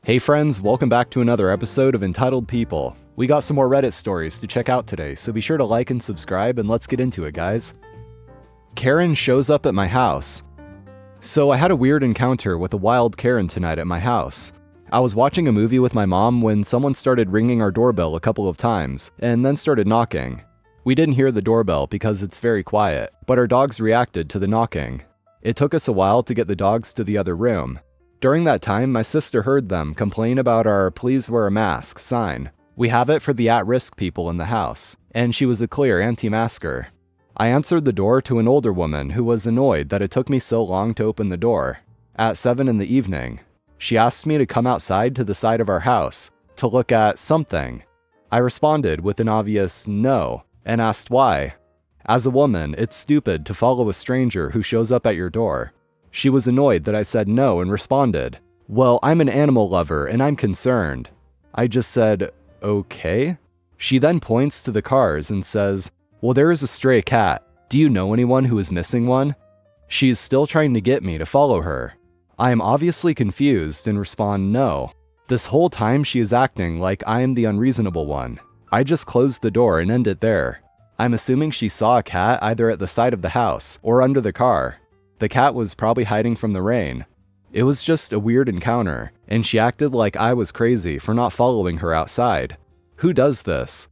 Hey friends, welcome back to another episode of Entitled People. We got some more Reddit stories to check out today, so be sure to like and subscribe and let's get into it, guys. Karen shows up at my house. So I had a weird encounter with a wild Karen tonight at my house. I was watching a movie with my mom when someone started ringing our doorbell a couple of times, and then started knocking. We didn't hear the doorbell because it's very quiet, but our dogs reacted to the knocking. It took us a while to get the dogs to the other room. During that time, my sister heard them complain about our "Please wear a mask" sign. We have it for the at-risk people in the house, and she was a clear anti-masker. I answered the door to an older woman who was annoyed that it took me so long to open the door. At 7 in the evening, she asked me to come outside to the side of our house to look at something. I responded with an obvious no and asked why. As a woman, it's stupid to follow a stranger who shows up at your door. She was annoyed that I said no and responded, "Well, I'm an animal lover and I'm concerned." I just said, "Okay." She then points to the cars and says, "Well, there is a stray cat. Do you know anyone who is missing one?" She is still trying to get me to follow her. I am obviously confused and respond no. This whole time she is acting like I am the unreasonable one. I just closed the door and end it there. I'm assuming she saw a cat either at the side of the house or under the car. The cat was probably hiding from the rain. It was just a weird encounter, and she acted like I was crazy for not following her outside. Who does this?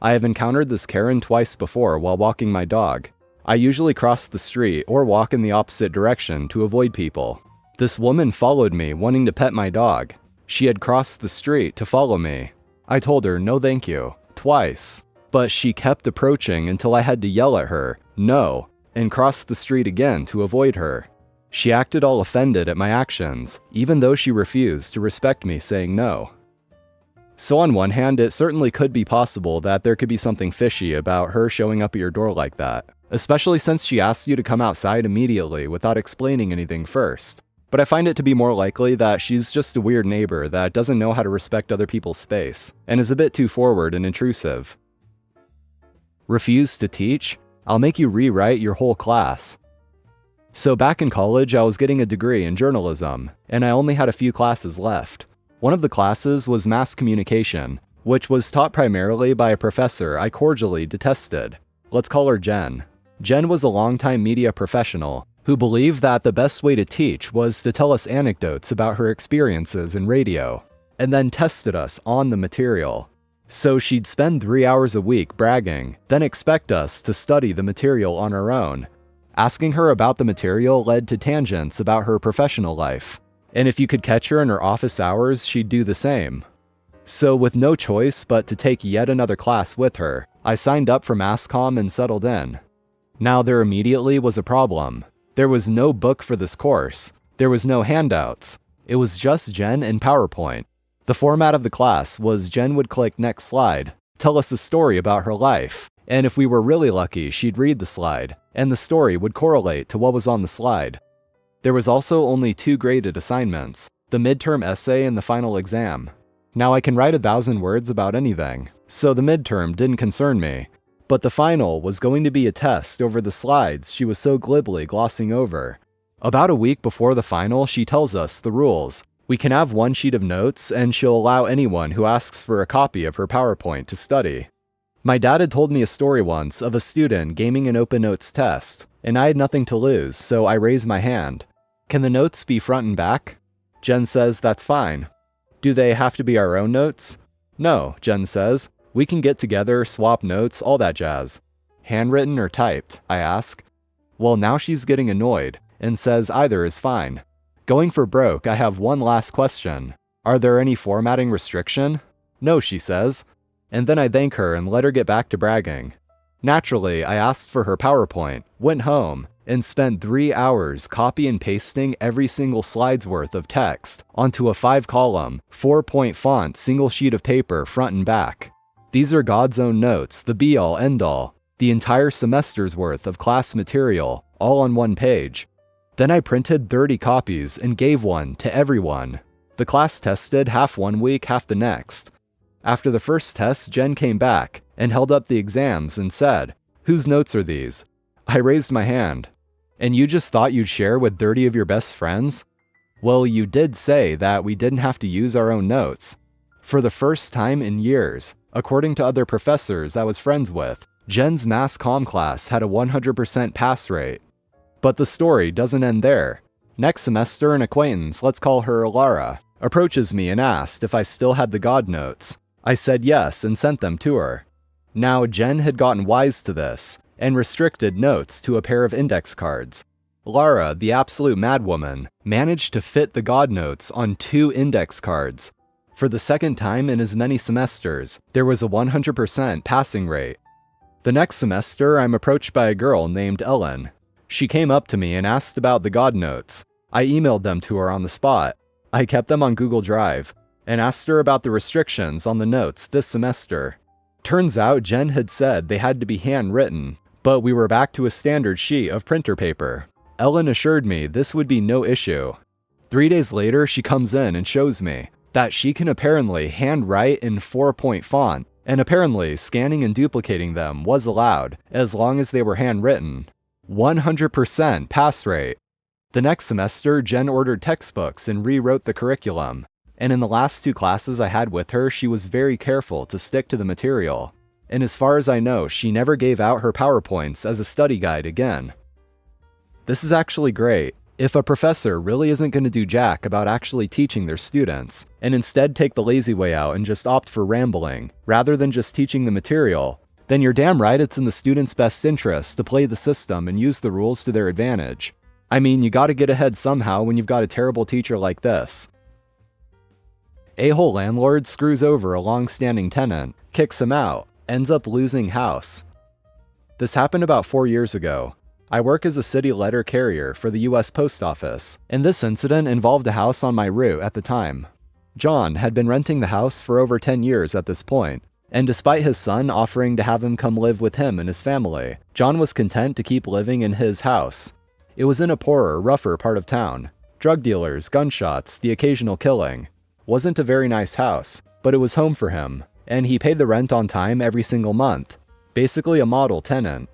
I have encountered this Karen twice before while walking my dog. I usually cross the street or walk in the opposite direction to avoid people. This woman followed me wanting to pet my dog. She had crossed the street to follow me. I told her no thank you, twice, but she kept approaching until I had to yell at her, no, and crossed the street again to avoid her. She acted all offended at my actions, even though she refused to respect me saying no. So on one hand, it certainly could be possible that there could be something fishy about her showing up at your door like that, especially since she asked you to come outside immediately without explaining anything first. But I find it to be more likely that she's just a weird neighbor that doesn't know how to respect other people's space, and is a bit too forward and intrusive. Refuse to teach? I'll make you rewrite your whole class. So back in college, I was getting a degree in journalism, and I only had a few classes left. One of the classes was mass communication, which was taught primarily by a professor I cordially detested. Let's call her Jen. Jen was a longtime media professional who believed that the best way to teach was to tell us anecdotes about her experiences in radio, and then tested us on the material. So she'd spend 3 hours a week bragging, then expect us to study the material on our own. Asking her about the material led to tangents about her professional life, and if you could catch her in her office hours, she'd do the same. So with no choice but to take yet another class with her, I signed up for Mass Comm and settled in. Now there immediately was a problem. There was no book for this course. There was no handouts. It was just Jen and PowerPoint. The format of the class was Jen would click next slide, tell us a story about her life, and if we were really lucky, she'd read the slide, and the story would correlate to what was on the slide. There was also only 2 graded assignments, the midterm essay and the final exam. Now I can write 1,000 words about anything, so the midterm didn't concern me, but the final was going to be a test over the slides she was so glibly glossing over. About a week before the final, she tells us the rules. We can have 1 sheet of notes, and she'll allow anyone who asks for a copy of her PowerPoint to study. My dad had told me a story once of a student gaming an open notes test, and I had nothing to lose, so I raised my hand. "Can the notes be front and back?" Jen says that's fine. "Do they have to be our own notes?" "No," Jen says. "We can get together, swap notes, all that jazz." "Handwritten or typed?" I ask. Well, now she's getting annoyed, and says either is fine. Going for broke, I have one last question. "Are there any formatting restriction?" "No," she says. And then I thank her and let her get back to bragging. Naturally, I asked for her PowerPoint, went home, and spent 3 hours copy and pasting every single slide's worth of text onto a 5-column, 4-point font single sheet of paper front and back. These are God's own notes, the be-all, end-all, the entire semester's worth of class material, all on 1 page. Then I printed 30 copies and gave one to everyone. The class tested half 1 week, half the next. After the first test, Jen came back and held up the exams and said, "Whose notes are these?" I raised my hand. "And you just thought you'd share with 30 of your best friends?" Well, you did say that we didn't have to use our own notes. For the first time in years, according to other professors I was friends with, Jen's mass comm class had a 100% pass rate. But the story doesn't end there. Next semester, an acquaintance, let's call her Lara, approaches me and asked if I still had the God notes. I said yes and sent them to her. Now, Jen had gotten wise to this and restricted notes to a pair of index cards. Lara, the absolute madwoman, managed to fit the God notes on 2 index cards. For the second time in as many semesters, there was a 100% passing rate. The next semester, I'm approached by a girl named Ellen. She came up to me and asked about the God notes. I emailed them to her on the spot. I kept them on Google Drive and asked her about the restrictions on the notes this semester. Turns out Jen had said they had to be handwritten, but we were back to a standard sheet of printer paper. Ellen assured me this would be no issue. 3 days later, she comes in and shows me that she can apparently handwrite in 4-point font, and apparently scanning and duplicating them was allowed as long as they were handwritten. 100% pass rate. The next semester, Jen ordered textbooks and rewrote the curriculum. And in the last 2 classes I had with her, she was very careful to stick to the material. And as far as I know, she never gave out her PowerPoints as a study guide again. This is actually great. If a professor really isn't going to do jack about actually teaching their students, and instead take the lazy way out and just opt for rambling, rather than just teaching the material, then you're damn right it's in the students' best interest to play the system and use the rules to their advantage. I mean, you gotta get ahead somehow when you've got a terrible teacher like this. A-hole landlord screws over a long-standing tenant, kicks him out, ends up losing house. This happened about 4 years ago. I work as a city letter carrier for the US Post Office, and this incident involved a house on my route at the time. John had been renting the house for over 10 years at this point, and despite his son offering to have him come live with him and his family, John was content to keep living in his house. It was in a poorer, rougher part of town. Drug dealers, gunshots, the occasional killing. Wasn't a very nice house, but it was home for him, and he paid the rent on time every single month. Basically a model tenant.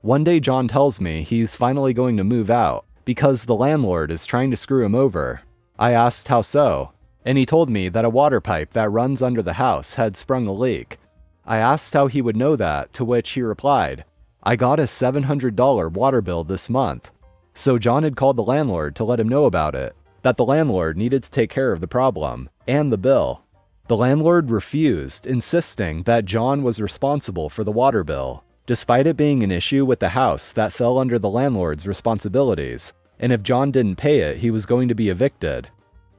One day John tells me he's finally going to move out because the landlord is trying to screw him over. I asked how so, and he told me that a water pipe that runs under the house had sprung a leak. I asked how he would know that, to which he replied, "I got a $700 water bill this month." So John had called the landlord to let him know about it, that the landlord needed to take care of the problem, and the bill. The landlord refused, insisting that John was responsible for the water bill, despite it being an issue with the house that fell under the landlord's responsibilities, and if John didn't pay it, he was going to be evicted.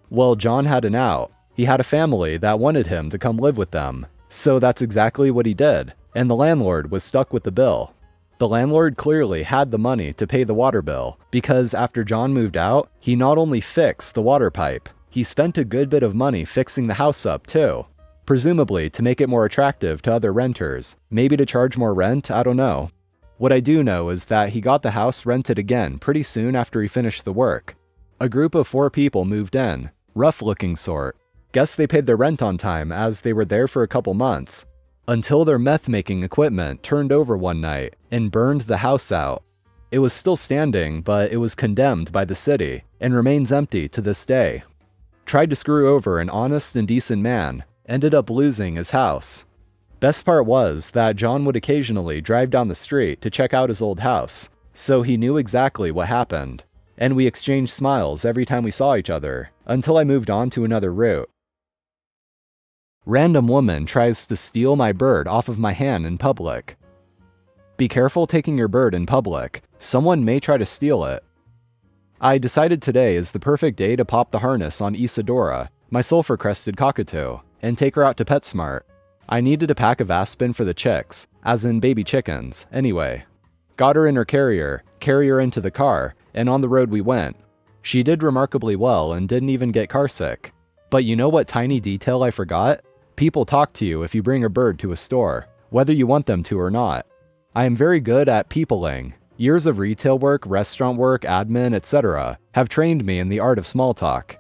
Well, John had an out. He had a family that wanted him to come live with them, so that's exactly what he did, and the landlord was stuck with the bill. The landlord clearly had the money to pay the water bill, because after John moved out, he not only fixed the water pipe, he spent a good bit of money fixing the house up too. Presumably to make it more attractive to other renters, maybe to charge more rent, I don't know. What I do know is that he got the house rented again pretty soon after he finished the work. A group of 4 people moved in, rough-looking sort. Guess they paid their rent on time as they were there for a couple months, until their meth-making equipment turned over one night and burned the house out. It was still standing, but it was condemned by the city and remains empty to this day. Tried to screw over an honest and decent man, ended up losing his house. Best part was that John would occasionally drive down the street to check out his old house, so he knew exactly what happened. And we exchanged smiles every time we saw each other, until I moved on to another route. Random woman tries to steal my bird off of my hand in public. Be careful taking your bird in public. Someone may try to steal it. I decided today is the perfect day to pop the harness on Isadora, my sulfur-crested cockatoo, and take her out to PetSmart. I needed a pack of Aspen for the chicks, as in baby chickens, anyway. Got her in her carrier, carry her into the car, and on the road we went. She did remarkably well and didn't even get carsick. But you know what tiny detail I forgot? People talk to you if you bring a bird to a store, whether you want them to or not. I am very good at peopling. Years of retail work, restaurant work, admin, etc. have trained me in the art of small talk.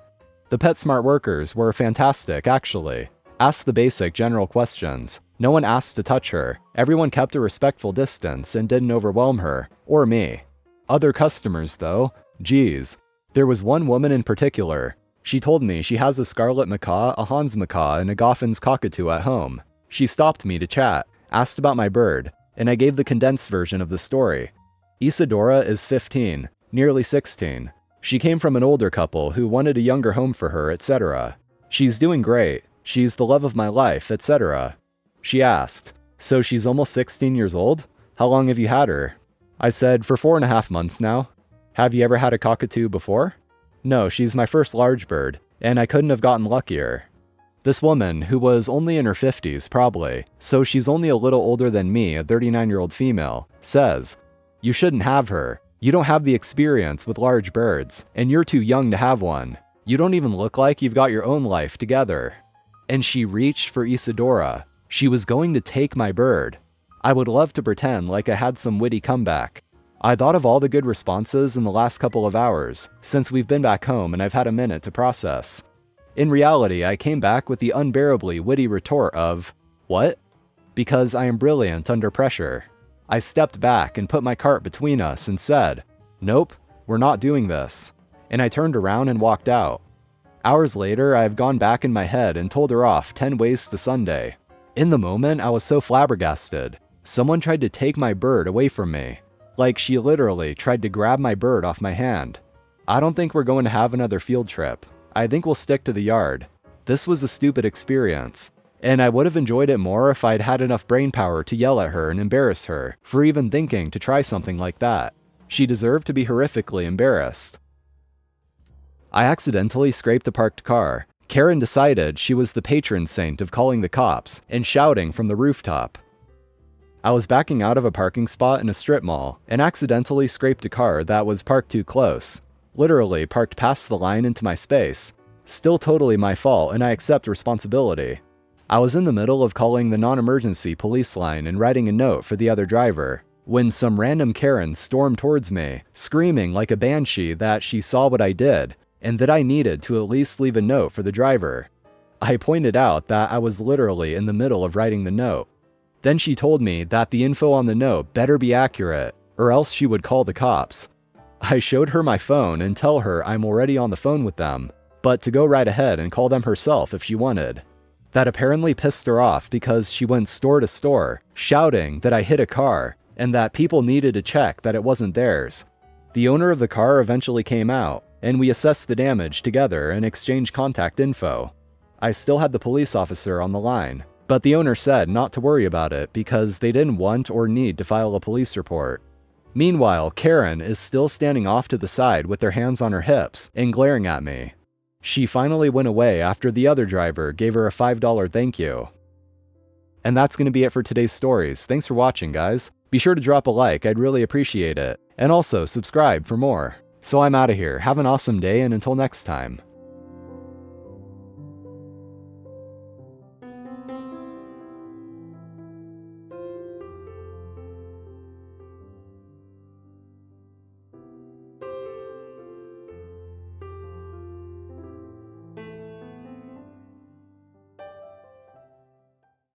The PetSmart workers were fantastic, actually. Asked the basic general questions. No one asked to touch her. Everyone kept a respectful distance and didn't overwhelm her, or me. Other customers, though, geez. There was one woman in particular. She told me she has a scarlet macaw, a Hans macaw, and a Goffin's cockatoo at home. She stopped me to chat, asked about my bird, and I gave the condensed version of the story. Isadora is 15, nearly 16. She came from an older couple who wanted a younger home for her, etc. She's doing great. She's the love of my life, etc. She asked, "So she's almost 16 years old? How long have you had her?" I said, "For 4.5 months now." "Have you ever had a cockatoo before?" "No, she's my first large bird, and I couldn't have gotten luckier." This woman, who was only in her 50s probably, so she's only a little older than me, a 39-year-old female, says, "You shouldn't have her. You don't have the experience with large birds, and you're too young to have one. You don't even look like you've got your own life together." And she reached for Isadora. She was going to take my bird. I would love to pretend like I had some witty comeback. I thought of all the good responses in the last couple of hours, since we've been back home and I've had a minute to process. In reality, I came back with the unbearably witty retort of, "What?" Because I am brilliant under pressure. I stepped back and put my cart between us and said, "Nope, we're not doing this." And I turned around and walked out. Hours later, I have gone back in my head and told her off 10 ways to Sunday. In the moment, I was so flabbergasted. Someone tried to take my bird away from me. Like she literally tried to grab my bird off my hand. I don't think we're going to have another field trip. I think we'll stick to the yard. This was a stupid experience, and I would have enjoyed it more if I'd had enough brain power to yell at her and embarrass her for even thinking to try something like that. She deserved to be horrifically embarrassed. I accidentally scraped a parked car. Karen decided she was the patron saint of calling the cops and shouting from the rooftop. I was backing out of a parking spot in a strip mall and accidentally scraped a car that was parked too close. Literally parked past the line into my space. Still totally my fault, and I accept responsibility. I was in the middle of calling the non-emergency police line and writing a note for the other driver, when some random Karen stormed towards me, screaming like a banshee that she saw what I did, and that I needed to at least leave a note for the driver. I pointed out that I was literally in the middle of writing the note. Then she told me that the info on the note better be accurate, or else she would call the cops. I showed her my phone and tell her I'm already on the phone with them, but to go right ahead and call them herself if she wanted. That apparently pissed her off because she went store to store, shouting that I hit a car, and that people needed to check that it wasn't theirs. The owner of the car eventually came out, and we assessed the damage together and exchanged contact info. I still had the police officer on the line, but the owner said not to worry about it because they didn't want or need to file a police report. Meanwhile, Karen is still standing off to the side with her hands on her hips and glaring at me. She finally went away after the other driver gave her a $5 thank you. And that's going to be it for today's stories. Thanks for watching, guys. Be sure to drop a like, I'd really appreciate it. And also subscribe for more. So I'm out of here. Have an awesome day, and until next time.